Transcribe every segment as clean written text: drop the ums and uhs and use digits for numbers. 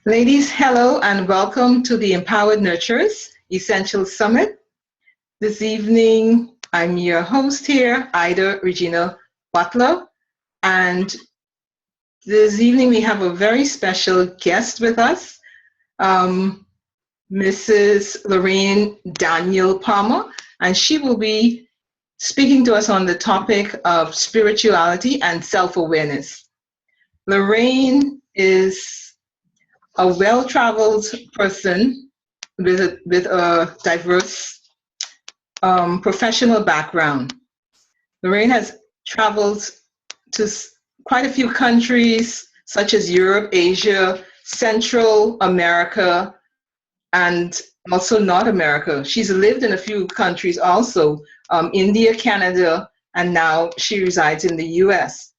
Ladies, hello and welcome to the Empowered Nurturers Essential Summit. This evening, I'm your host here, Regena Butler, and this evening we have a very special guest with us, Mrs. Lorraine Daniel-Palmer, and she will be speaking to us on the topic of spirituality and self-awareness. Lorraine is a well-traveled person with a diverse professional background. Lorraine has traveled to quite a few countries, such as Europe, Asia, Central America, and also North America. She's lived in a few countries also, India, Canada, and now she resides in the US.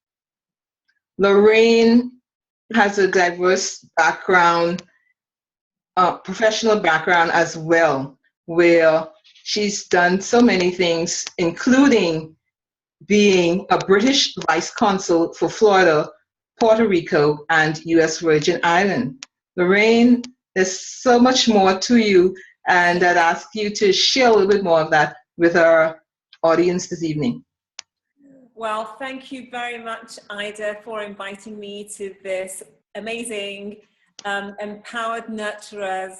Lorraine has a diverse background, professional background as well, where she's done so many things, including being a British Vice Consul for Florida, Puerto Rico, and US Virgin Islands. Lorraine, there's so much more to you, and I'd ask you to share a little bit more of that with our audience this evening. Well, thank you very much, Ida, for inviting me to this amazing Empowered Nurturers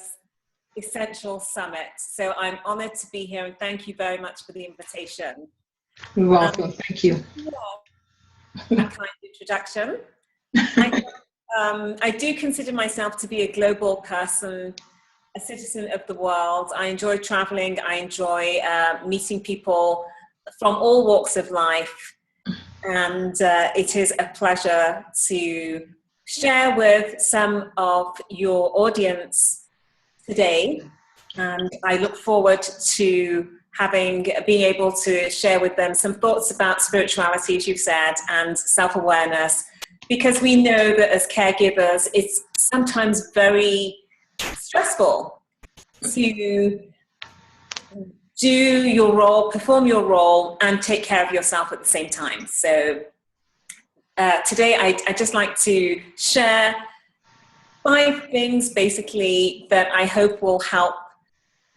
Essential Summit. So I'm honored to be here and thank you very much for the invitation. You're welcome. Thank you. That kind of introduction. I do consider myself to be a global person, a citizen of the world. I enjoy traveling. I enjoy meeting people from all walks of life. And it is a pleasure to share with some of your audience today. And I look forward to being able to share with them some thoughts about spirituality, as you've said, and self-awareness, because we know that as caregivers, it's sometimes very stressful to do your role, perform your role, and take care of yourself at the same time. So today I'd just like to share 5 things basically that I hope will help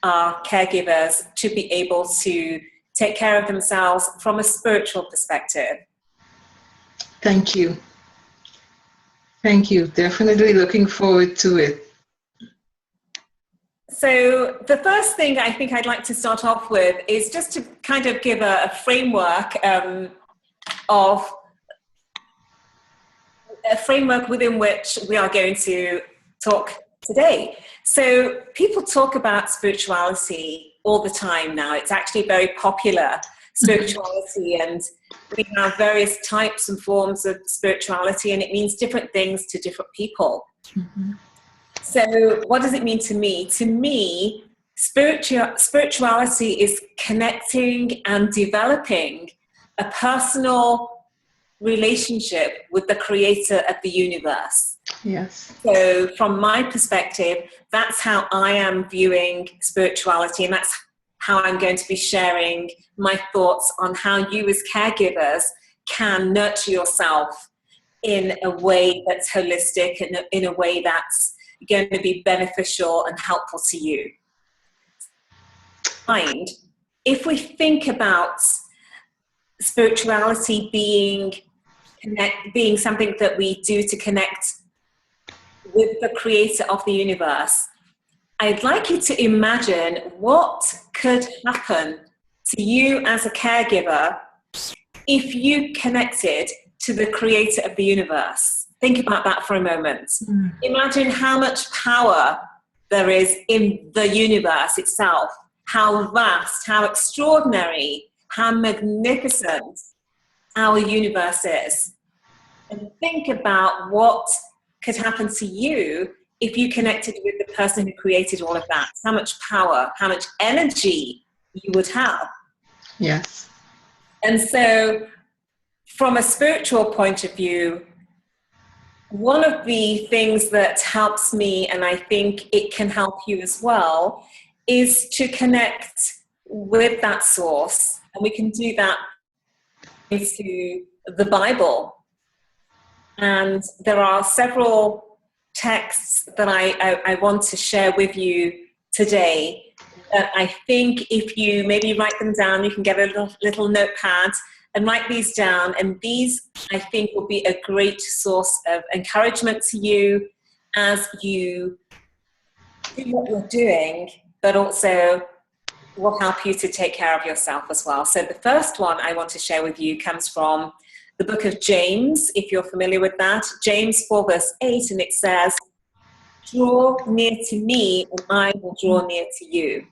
our caregivers to be able to take care of themselves from a spiritual perspective. Thank you. Thank you. Definitely looking forward to it. So the first thing I think I'd like to start off with is just to kind of give a framework within which we are going to talk today. So people talk about spirituality all the time now. It's actually very popular, spirituality, and we have various types and forms of spirituality, and it means different things to different people. Mm-hmm. So what does it mean to me? To me, spirituality is connecting and developing a personal relationship with the creator of the universe. Yes. So from my perspective, that's how I am viewing spirituality, and that's how I'm going to be sharing my thoughts on how you as caregivers can nurture yourself in a way that's holistic and in a way that's going to be beneficial and helpful to you. And if we think about spirituality being something that we do to connect with the creator of the universe, I'd like you to imagine what could happen to you as a caregiver if you connected to the creator of the universe. Think about that for a moment. Imagine how much power there is in the universe itself, how vast, how extraordinary, how magnificent our universe is. And think about what could happen to you if you connected with the person who created all of that. How much power, how much energy you would have. Yes. And so from a spiritual point of view, one of the things that helps me, and I think it can help you as well, is to connect with that source. And we can do that through the Bible. And there are several texts that I want to share with you today. I think if you maybe write them down, you can get a little notepad and write these down. And these, I think, will be a great source of encouragement to you as you do what you're doing, but also will help you to take care of yourself as well. So the first one I want to share with you comes from the book of James, if you're familiar with that. James 4 verse 8, and it says, "Draw near to me and I will draw near to you."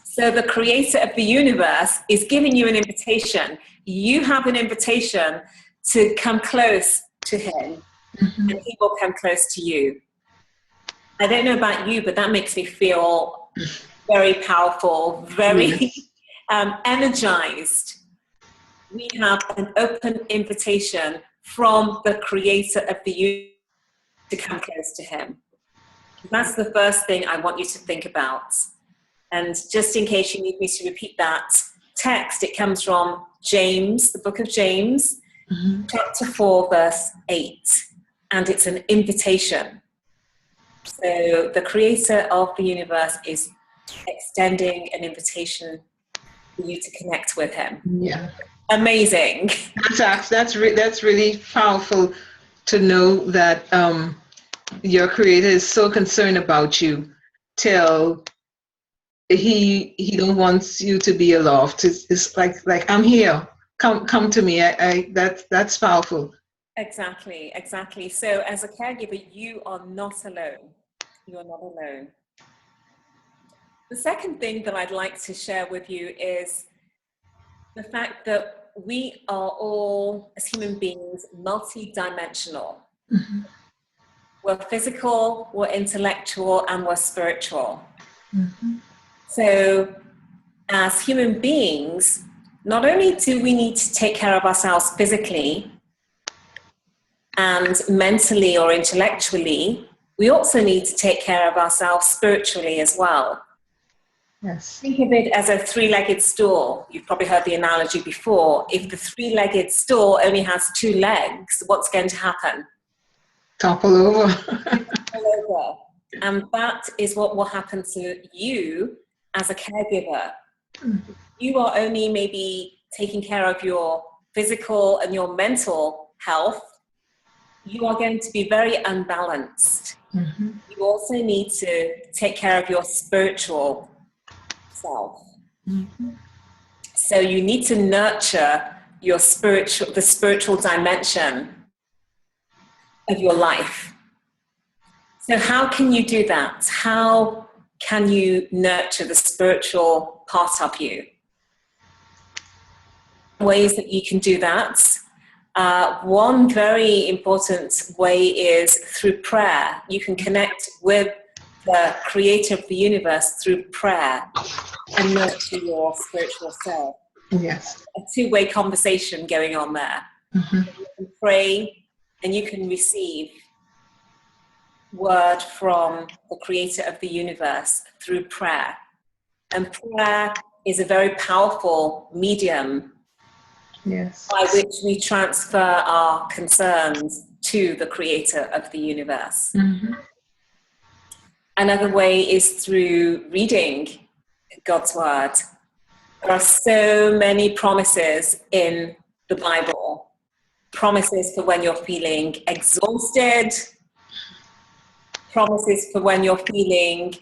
So the creator of the universe is giving you an invitation. You have an invitation to come close to him, and he will come close to you. I don't know about you, but that makes me feel very powerful, very energized. We have an open invitation from the creator of the universe to come close to him. That's the first thing I want you to think about. And just in case you need me to repeat that text, it comes from James, the book of James, chapter 4, verse 8. And it's an invitation. So the creator of the universe is extending an invitation for you to connect with him. Yeah. Amazing. That's really powerful to know that your creator is so concerned about you till he don't want you to be aloft. It's like I'm here. Come to me. That's powerful. Exactly. So as a caregiver, you are not alone. You are not alone. The second thing that I'd like to share with you is the fact that we are all, as human beings, multi-dimensional. We're physical, we're intellectual, and we're spiritual. So as human beings, not only do we need to take care of ourselves physically and mentally or intellectually, we also need to take care of ourselves spiritually as well. Yes. Think of it as a three-legged stool. You've probably heard the analogy before. If the three-legged stool only has two legs, what's going to happen? Topple over. Topple over. And that is what will happen to you as a caregiver. You are only maybe taking care of your physical and your mental health. You are going to be very unbalanced. You also need to take care of your spiritual self. So you need to nurture your the spiritual dimension of your life. So how can you do that? How can you nurture the spiritual part of you? Ways that you can do that. One very important way is through prayer. You can connect with the creator of the universe through prayer and nurture your spiritual self. Yes. A two-way conversation going on there. You can pray and you can receive word from the creator of the universe through prayer. And prayer is a very powerful medium by which we transfer our concerns to the creator of the universe. Another way is through reading God's word. There are so many promises in the Bible. Promises for when you're feeling exhausted. Promises for when you're feeling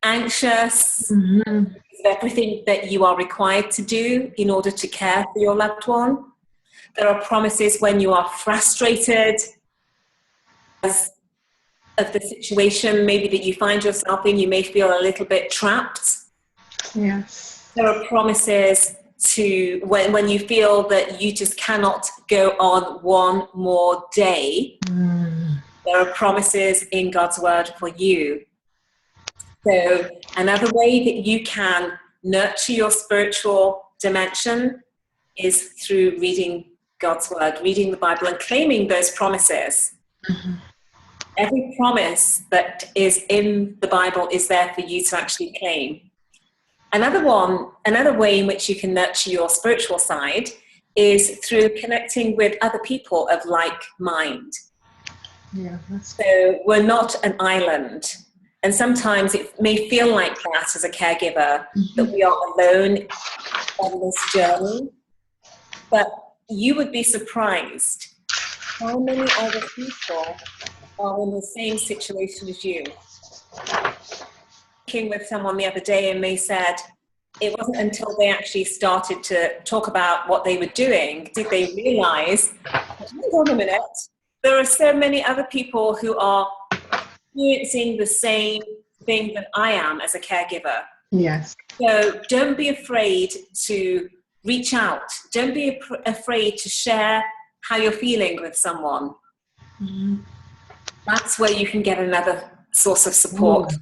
anxious. Everything that you are required to do in order to care for your loved one. There are promises when you are frustrated of the situation maybe that you find yourself in. You may feel a little bit trapped. Yes. There are promises to when you feel that you just cannot go on one more day. There are promises in God's word for you. So another way that you can nurture your spiritual dimension is through reading God's word, reading the Bible and claiming those promises. Every promise that is in the Bible is there for you to actually claim. Another way in which you can nurture your spiritual side is through connecting with other people of like mind. Yeah. So we're not an island. And sometimes it may feel like that as a caregiver, that we are alone on this journey. But you would be surprised how many other people are in the same situation as you. Talking with someone the other day, and they said it wasn't until they actually started to talk about what they were doing did they realize, hold on a minute, there are so many other people who are experiencing the same thing that I am as a caregiver. Yes. So don't be afraid to reach out. Don't be afraid to share how you're feeling with someone. Mm-hmm. That's where you can get another source of support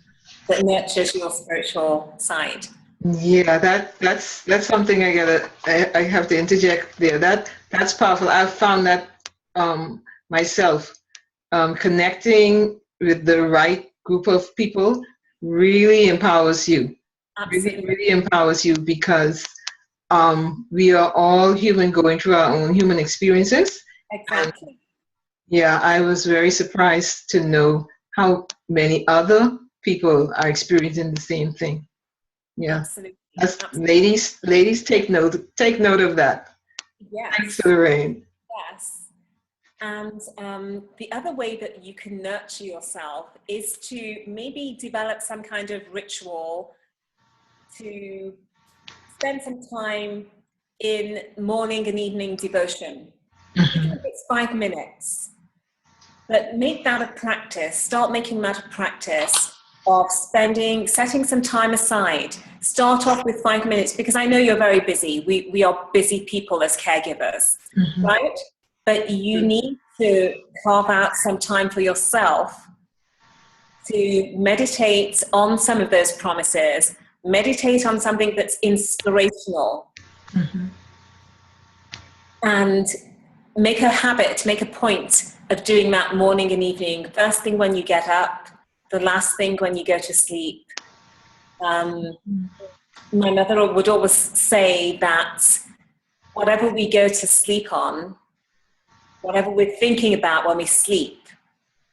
that nurtures your spiritual side. Yeah, that's something I have to interject there. That's powerful. I've found that myself, connecting with the right group of people really empowers you. Absolutely. Really empowers you, because we are all human, going through our own human experiences. Exactly. And yeah, I was very surprised to know how many other people are experiencing the same thing. Yeah. Absolutely. Absolutely. Ladies, take note of that. Yes. Thanks, Lorraine. Yes. And the other way that you can nurture yourself is to maybe develop some kind of ritual to spend some time in morning and evening devotion. Even if it's 5 minutes, but make that a practice. Start making that a practice of setting some time aside. Start off with 5 minutes, because I know you're very busy. We are busy people as caregivers, right? But you need to carve out some time for yourself to meditate on some of those promises, meditate on something that's inspirational, and make a habit, make a point of doing that morning and evening. First thing when you get up, the last thing when you go to sleep. My mother would always say that whatever we go to sleep on, whatever we're thinking about when we sleep,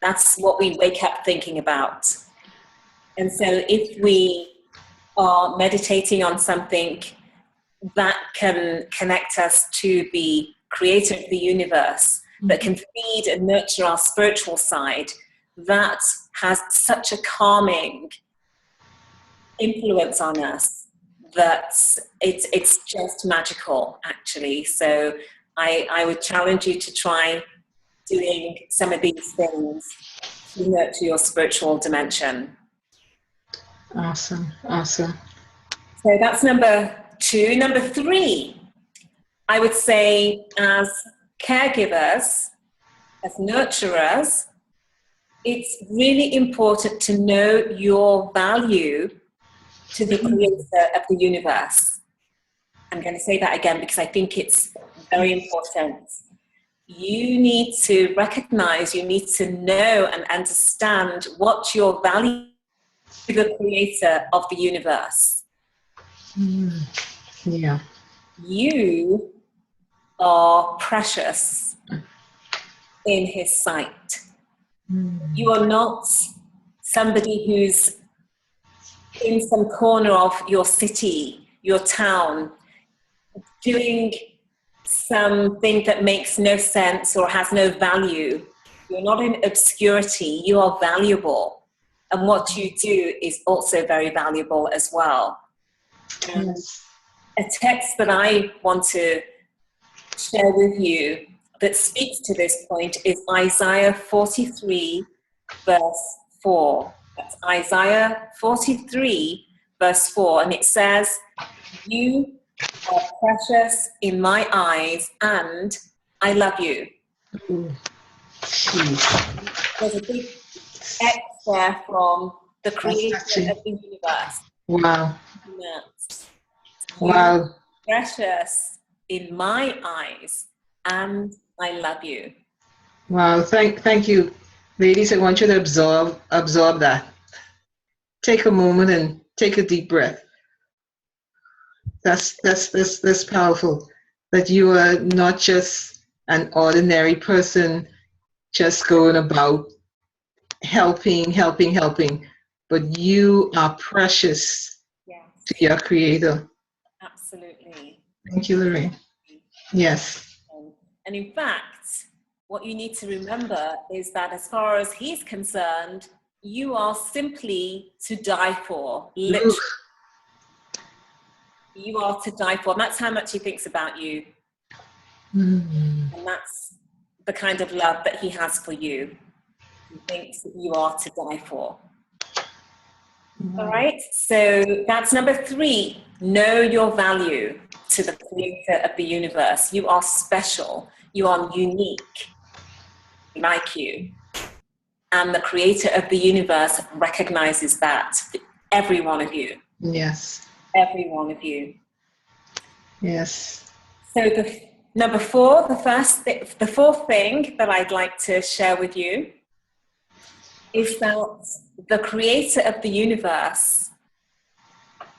that's what we wake up thinking about. And so if we are meditating on something that can connect us to the creator of the universe, that can feed and nurture our spiritual side, that has such a calming influence on us that it's just magical, actually. So I would challenge you to try doing some of these things to nurture your spiritual dimension. Awesome. So that's number 2. Number 3, I would say, as caregivers, as nurturers, it's really important to know your value to the creator of the universe. I'm going to say that again because I think it's very important. You need to recognize, you need to know and understand what your value to the creator of the universe. Yeah. You are precious in his sight. You are not somebody who's in some corner of your city, your town, doing something that makes no sense or has no value. You're not in obscurity. You are valuable. And what you do is also very valuable as well. And a text that I want to share with you that speaks to this point is Isaiah 43, verse 4. That's Isaiah 43, verse 4. And it says, "You are precious in my eyes, and I love you." There's a big X there from the creator of the universe. Wow. Wow. Precious in my eyes, and I love you. Wow. Thank you, ladies. I want you to absorb that. Take a moment and take a deep breath. That's powerful. That you are not just an ordinary person just going about helping, but you are precious Yes, to your Creator. absolutely. Thank you, Lorraine. Yes. And in fact, what you need to remember is that as far as He's concerned, you are simply to die for, literally. Oof. You are to die for. And that's how much He thinks about you. Mm. And that's the kind of love that He has for you. He thinks that you are to die for. Wow. All right, so that's number 3. Know your value to the Creator of the universe. You are special. You are unique, like you. And the Creator of the universe recognizes that for every one of you. Yes. Every one of you. Yes. So the number 4, the fourth thing that I'd like to share with you is that the Creator of the universe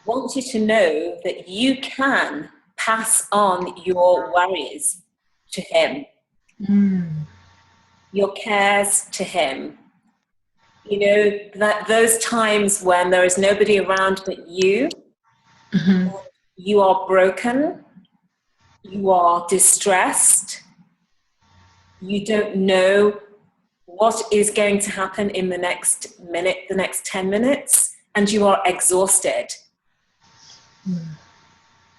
wants you to know that you can pass on your worries to Him, your cares to Him. You know, that those times when there is nobody around but you, you are broken, you are distressed, you don't know what is going to happen in the next minute, the next 10 minutes, and you are exhausted.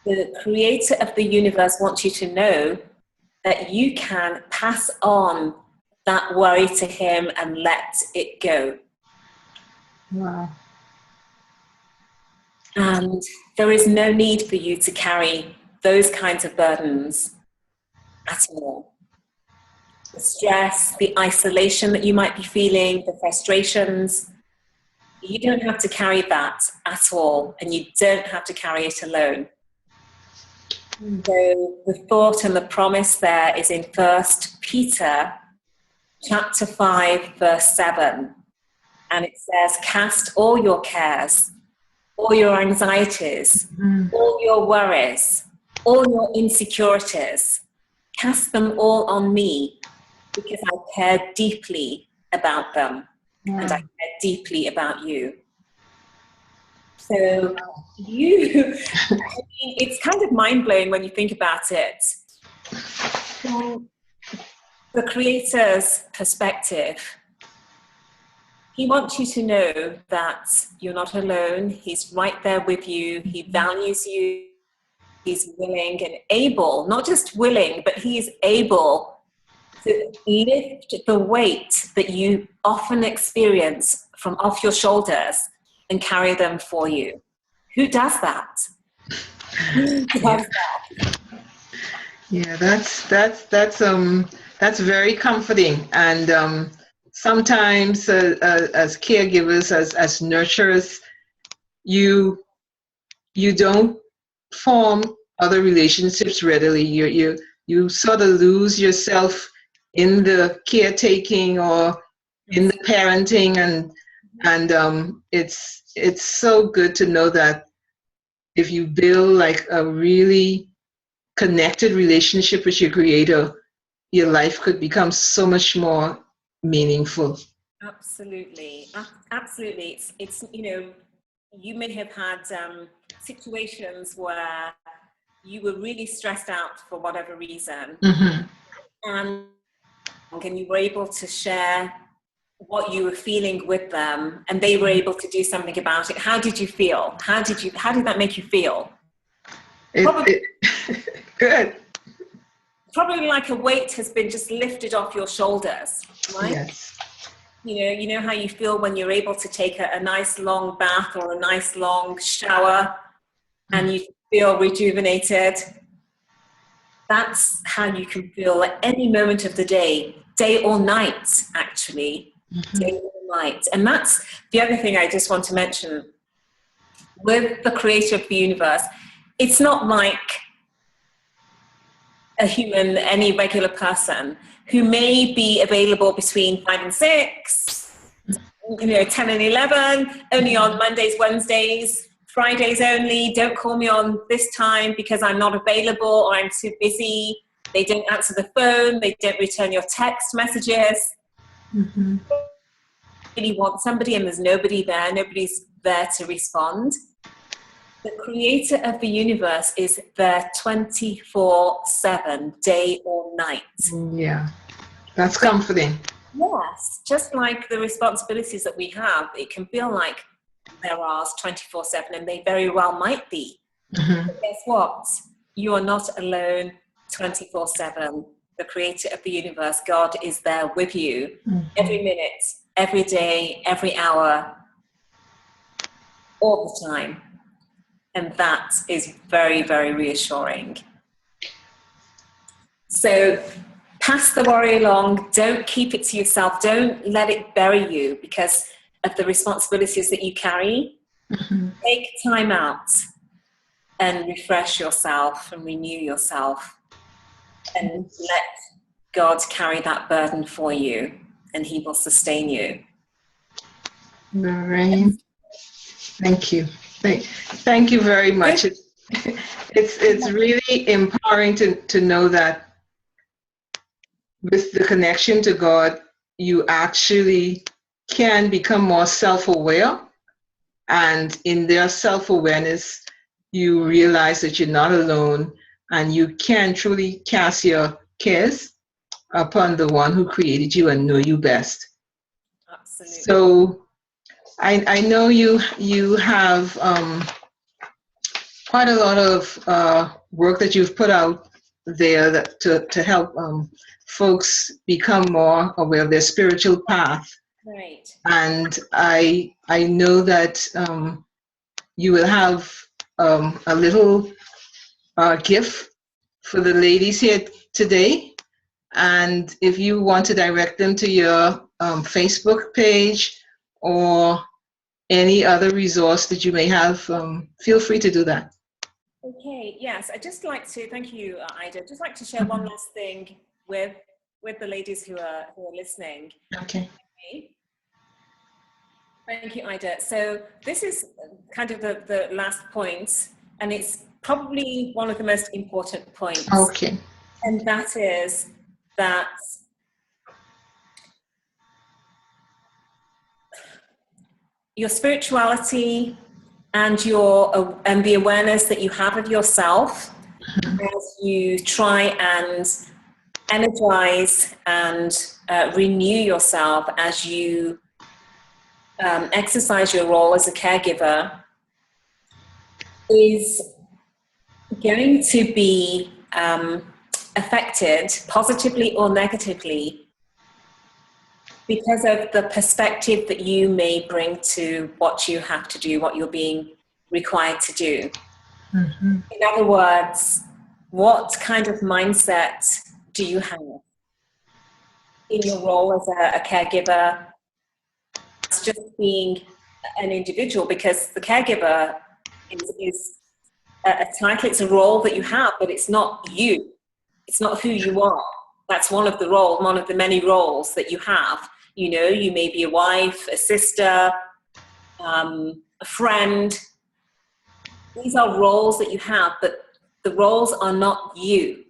The Creator of the universe wants you to know that you can pass on that worry to Him and let it go. Wow. And there is no need for you to carry those kinds of burdens at all. The stress, the isolation that you might be feeling, the frustrations, you don't have to carry that at all, and you don't have to carry it alone. So the thought and the promise there is in 1 Peter chapter 5, verse 7. And it says, cast all your cares, all your anxieties, all your worries, all your insecurities, cast them all on me, because I care deeply about them, and I care deeply about you. So it's kind of mind-blowing when you think about it. From the Creator's perspective, He wants you to know that you're not alone. He's right there with you. He values you. He's willing and able, not just willing, but He's able to lift the weight that you often experience from off your shoulders and carry them for you. Who does that? Who does that? Yeah, that's very comforting, and sometimes as caregivers, as nurturers, you don't form other relationships readily. You sort of lose yourself in the caretaking or in the parenting, and it's so good to know that if you build like a really connected relationship with your Creator, your life could become so much more meaningful. Absolutely, absolutely. It's you know, you may have had situations where you were really stressed out for whatever reason, and you were able to share what you were feeling with them, and they were able to do something about it. How did you feel? How did that make you feel? Good. Probably like a weight has been just lifted off your shoulders, right? Yes. You know how you feel when you're able to take a nice long bath or a nice long shower and you feel rejuvenated. That's how you can feel at any moment of the day or night, actually. Day or night. And that's the other thing I just want to mention. With the Creator of the universe, it's not like a human, any regular person who may be available between 5 and 6, 10 and 11, only on Mondays, Wednesdays, Fridays only. Don't call me on this time because I'm not available or I'm too busy. They don't answer the phone. They don't return your text messages. Mm-hmm. Really want somebody and there's nobody there, nobody's there to respond. The creator of the universe is there 24/7, day or night. Yeah, that's comforting. Yes, just like the responsibilities that we have, it can feel like they're ours 24/7, and they very well might be. Mm-hmm. But guess what? You are not alone 24/7. The creator of the universe, God, is there with you every minute, every day, every hour, all the time. And that is very, very reassuring. So pass the worry along. Don't keep it to yourself. Don't let it bury you because of the responsibilities that you carry. Mm-hmm. Take time out and refresh yourself and renew yourself. And let God carry that burden for you, and He will sustain you. Lorraine, thank you. Thank you very much. It's really empowering to know that with the connection to God, you actually can become more self-aware. And in their self-awareness, you realize that you're not alone and you can truly cast your cares upon the one who created you and know you best. Absolutely. So I know you have quite a lot of work that you've put out there that to help folks become more aware of their spiritual path. Right. And I know that you will have a little gift for the ladies here today. And if you want to direct them to your Facebook page or any other resource that you may have, feel free to do that. Okay, yes, I'd just like to, thank you, Ida. I'd just like to share one last thing with the ladies who are listening. Okay. Thank you, Ida. So this is kind of the last point, and it's probably one of the most important points. Okay. And that is that your spirituality and the awareness that you have of yourself as you try and energize and renew yourself as you exercise your role as a caregiver is going to be affected positively or negatively because of the perspective that you may bring to what you have to do, what you're being required to do. Mm-hmm. In other words, what kind of mindset do you have in your role as a caregiver? It's just being an individual, because the caregiver is a title, it's a role that you have, but it's not you. It's not who you are. That's one of the many roles that you have. You know, you may be a wife, a sister, a friend. These are roles that you have, but the roles are not you.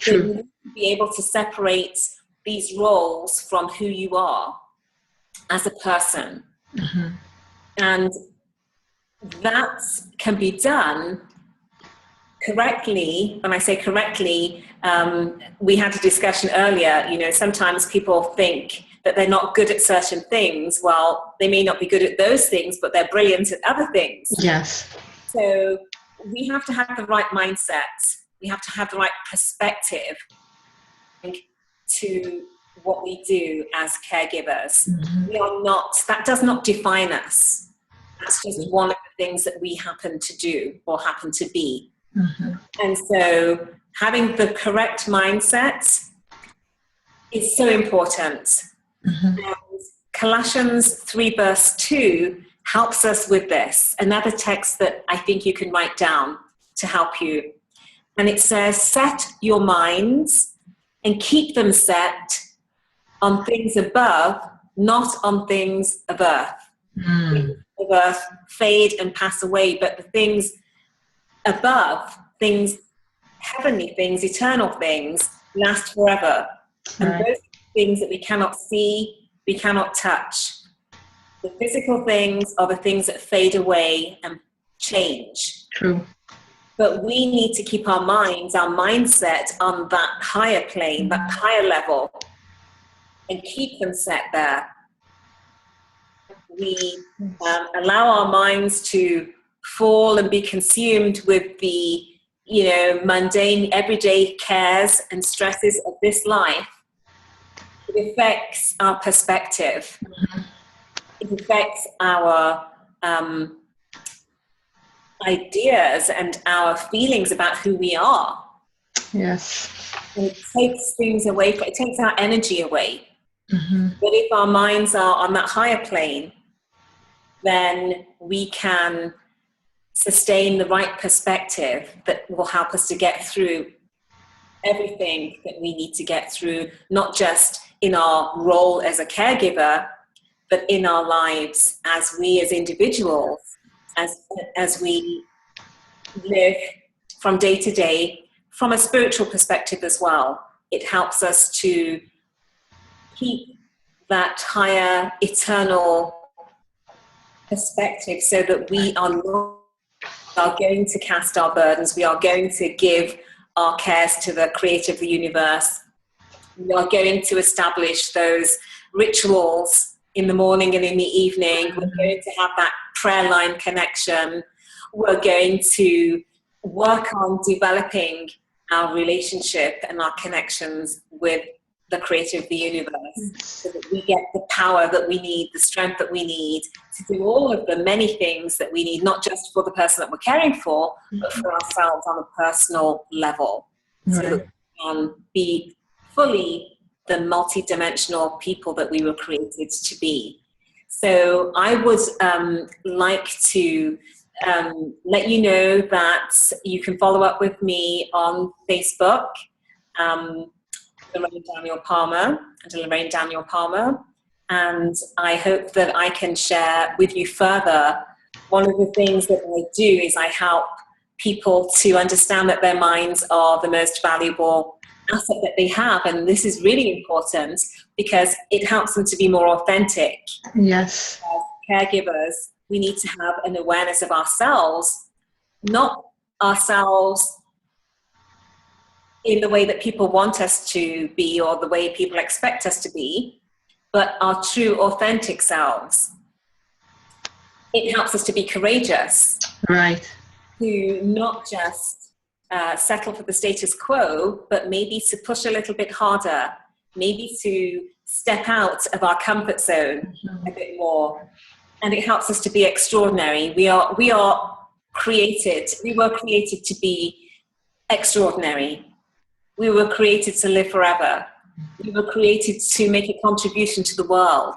So you need to be able to separate these roles from who you are as a person. Mm-hmm. And that can be done correctly. When I say correctly, we had a discussion earlier, you know, sometimes people think that they're not good at certain things. Well, they may not be good at those things, but they're brilliant at other things. Yes. So we have to have the right mindset. We have to have the right perspective to what we do as caregivers. Mm-hmm. We are not, that does not define us. That's just one of the things that we happen to do or happen to be. Mm-hmm. And so having the correct mindset is so important. Mm-hmm. And Colossians 3 verse 2 helps us with this. Another text that I think you can write down to help you. And it says, set your minds and keep them set on things above, not on things of earth. Things of earth fade and pass away, but the things above, things, heavenly things, eternal things, last forever. Right. And those things that we cannot see, we cannot touch. The physical things are the things that fade away and change. True. But we need to keep our minds, our mindset on that higher plane, that higher level, and keep them set there. We allow our minds to fall and be consumed with the, mundane, everyday cares and stresses of this life. It affects our perspective. It affects our ideas and our feelings about who we are. Yes. And it takes things away, it takes our energy away. Mm-hmm. But if our minds are on that higher plane, then we can sustain the right perspective that will help us to get through everything that we need to get through, not just in our role as a caregiver, but in our lives as we as individuals, as we live from day to day, from a spiritual perspective as well. It helps us to keep that higher eternal perspective so that we are going to cast our burdens, we are going to give our cares to the creator of the universe. We are going to establish those rituals in the morning and in the evening. We're going to have that prayer line connection. We're going to work on developing our relationship and our connections with the creator of the universe, so that we get the power that we need, the strength that we need to do all of the many things that we need, not just for the person that we're caring for, but for ourselves on a personal level, so that we can be fully the multidimensional people that we were created to be. So I would like to let you know that you can follow up with me on Facebook, Lorraine Daniel-Palmer, and Lorraine Daniel-Palmer, and I hope that I can share with you further. One of the things that I do is I help people to understand that their minds are the most valuable asset that they have, and this is really important because it helps them to be more authentic. Yes. As caregivers, we need to have an awareness of ourselves, not ourselves in the way that people want us to be or the way people expect us to be, but our true authentic selves. It helps us to be courageous. Right. To not just settle for the status quo, but maybe to push a little bit harder, maybe to step out of our comfort zone a bit more. And it helps us to be extraordinary. We were created to be extraordinary. We were created to live forever. We were created to make a contribution to the world.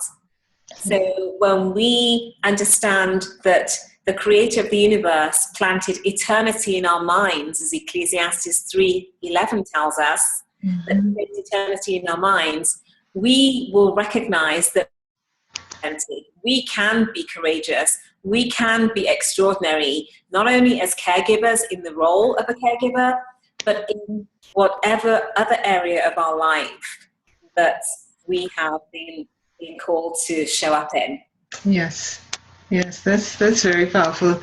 So when we understand that the creator of the universe planted eternity in our minds, as Ecclesiastes 3:11 tells us, that he placed eternity in our minds, we will recognize that we can be courageous, we can be extraordinary, not only as caregivers in the role of a caregiver, but in whatever other area of our life that we have been called to show up in. Yes. Yes, that's very powerful.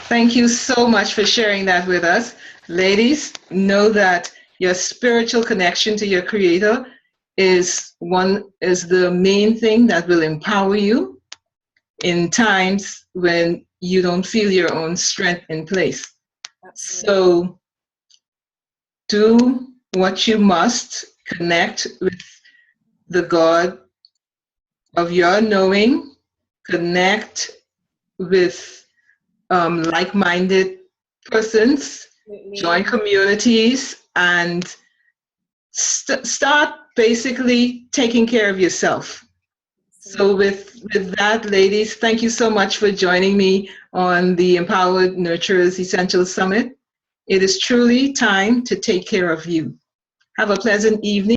Thank you so much for sharing that with us. Ladies, know that your spiritual connection to your creator is the main thing that will empower you in times when you don't feel your own strength in place. Absolutely. So do what you must, connect with the God of your knowing, connect with like-minded persons, join communities, and start basically taking care of yourself. So with that, ladies, thank you so much for joining me on the Empowered Nurturers Essential Summit. It is truly time to take care of you. Have a pleasant evening.